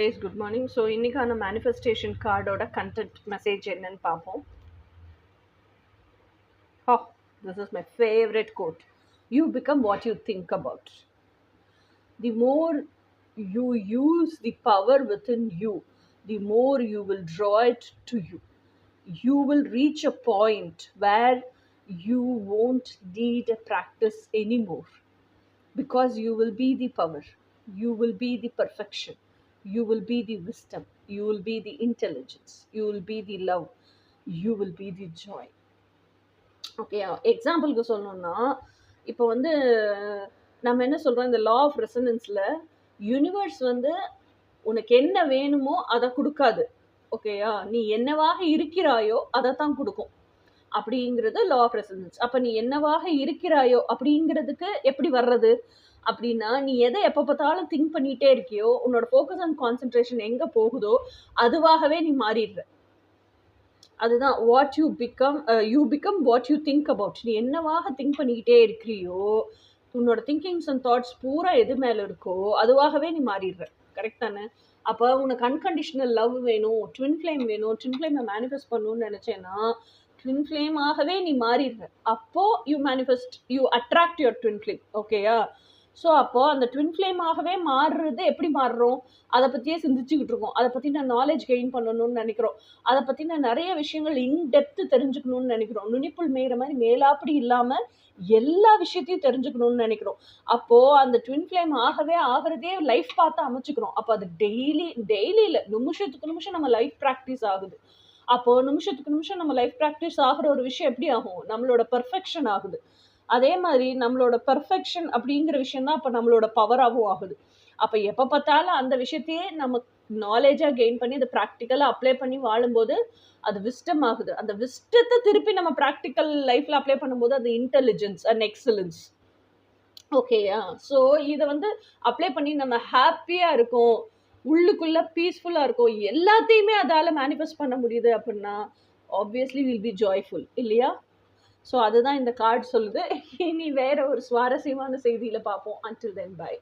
Guys, good morning. So இன்னைக்கான manifestation cardோட content message என்னன்னு பார்ப்போம். Oh, this is my favorite quote. You become what you think about. The more you use the power within you, the more you will draw it to you. You will reach a point where you won't need a practice anymore. Because you will be the power, you will be the perfection, you will be the wisdom, you will be the intelligence, you will be the love, you will be the joy. Okay, எக்ஸாம்பிளுக்கு சொல்லணும்னா இப்போ வந்து நம்ம என்ன சொல்கிறோம், இந்த law of ரெசனன்ஸில் universe வந்து உனக்கு என்ன வேணுமோ அதை கொடுக்காது. ஓகேயா, நீ என்னவாக இருக்கிறாயோ அதை தான் கொடுக்கும் அப்படிங்கிறது லா ஆஃப் ரெசனன்ஸ். அப்போ நீ என்னவாக இருக்கிறாயோ அப்படிங்கிறதுக்கு எப்படி வர்றது அப்படின்னா, நீ எதை எப்போ பார்த்தாலும் திங்க் பண்ணிகிட்டே இருக்கியோ, உன்னோட ஃபோக்கஸ் அண்ட் கான்சென்ட்ரேஷன் எங்கே போகுதோ அதுவாகவே நீ மாறிடுற. அதுதான் what you become what you think about. நீ என்னவாக திங்க் பண்ணிக்கிட்டே இருக்கிறியோ, உன்னோட திங்கிங்ஸ் அண்ட் தாட்ஸ் பூரா எது மேலே இருக்கோ அதுவாகவே நீ மாறிடுற. கரெக்ட் தானே? அப்போ உனக்கு அன்கண்டிஷனல் லவ் வேணும், ட்வின் ஃப்ளேம் வேணும், ட்வின் ஃப்ளேமை மேனிஃபெஸ்ட் பண்ணணும்னு நினச்சேன்னா ட்வின் ஃப்ளேமாகவே நீ மாறிடுற. அப்போது you manifest, you attract your twin flame. ஓகேயா? ஸோ அப்போது அந்த ட்வின் ஃப்ளேமாகவே மாறுறது எப்படி மாறுறோம், அதை பற்றியே சிந்திச்சுக்கிட்டு இருக்கோம். அதை பற்றி நான் நாலேஜ் கெயின் பண்ணணும்னு நினைக்கிறோம். அதை பற்றி நான் நிறைய விஷயங்கள் இன்டெப்த்து தெரிஞ்சுக்கணும்னு நினைக்கிறோம். நுனிப்புள் மேயிற மாதிரி மேலாப்படி இல்லாமல் எல்லா விஷயத்தையும் தெரிஞ்சுக்கணும்னு நினைக்கிறோம். அப்போது அந்த ட்வின் ஃப்ளேம் ஆகிறதே லைஃப் பார்த்து அமைச்சுக்கிறோம். அப்போ அது டெய்லி இல்லை, நிமிஷத்துக்கு நிமிஷம் நம்ம லைஃப் ப்ராக்டிஸ் ஆகுது. அப்போது நிமிஷத்துக்கு நிமிஷம் நம்ம லைஃப் ப்ராக்டிஸ் ஆகிற ஒரு விஷயம் எப்படி ஆகும், நம்மளோட பெர்ஃபெக்ஷன் ஆகுது. அதே மாதிரி நம்மளோட பெர்ஃபெக்ஷன் அப்படிங்கிற விஷயம் தான் அப்போ நம்மளோட பவராகவும் ஆகுது. அப்போ எப்போ பார்த்தாலும் அந்த விஷயத்தையே நம்ம நாலேஜாக கெயின் பண்ணி அதை ப்ராக்டிக்கலாக அப்ளை பண்ணி வாழும்போது அது விஸ்டம் ஆகுது. அந்த விஸ்டத்தை திருப்பி நம்ம ப்ராக்டிக்கல் லைஃப்பில் அப்ளை பண்ணும்போது அது இன்டெலிஜென்ஸ் அண்ட் எக்ஸலன்ஸ். ஓகேயா? ஸோ இதை வந்து அப்ளை பண்ணி நம்ம ஹாப்பியாக இருக்கோம், உள்ளுக்குள்ளே பீஸ்ஃபுல்லாக இருக்கும், எல்லாத்தையுமே அதால் மேனிஃபெஸ்ட் பண்ண முடியுது அப்படின்னா ஆப்வியஸ்லி வில் பி ஜாய்ஃபுல் இல்லையா? ஸோ அதுதான் இந்த கார்டு சொல்லுது. இனி வேற ஒரு சுவாரஸ்யமான செய்தியில் பார்ப்போம். Until then, bye.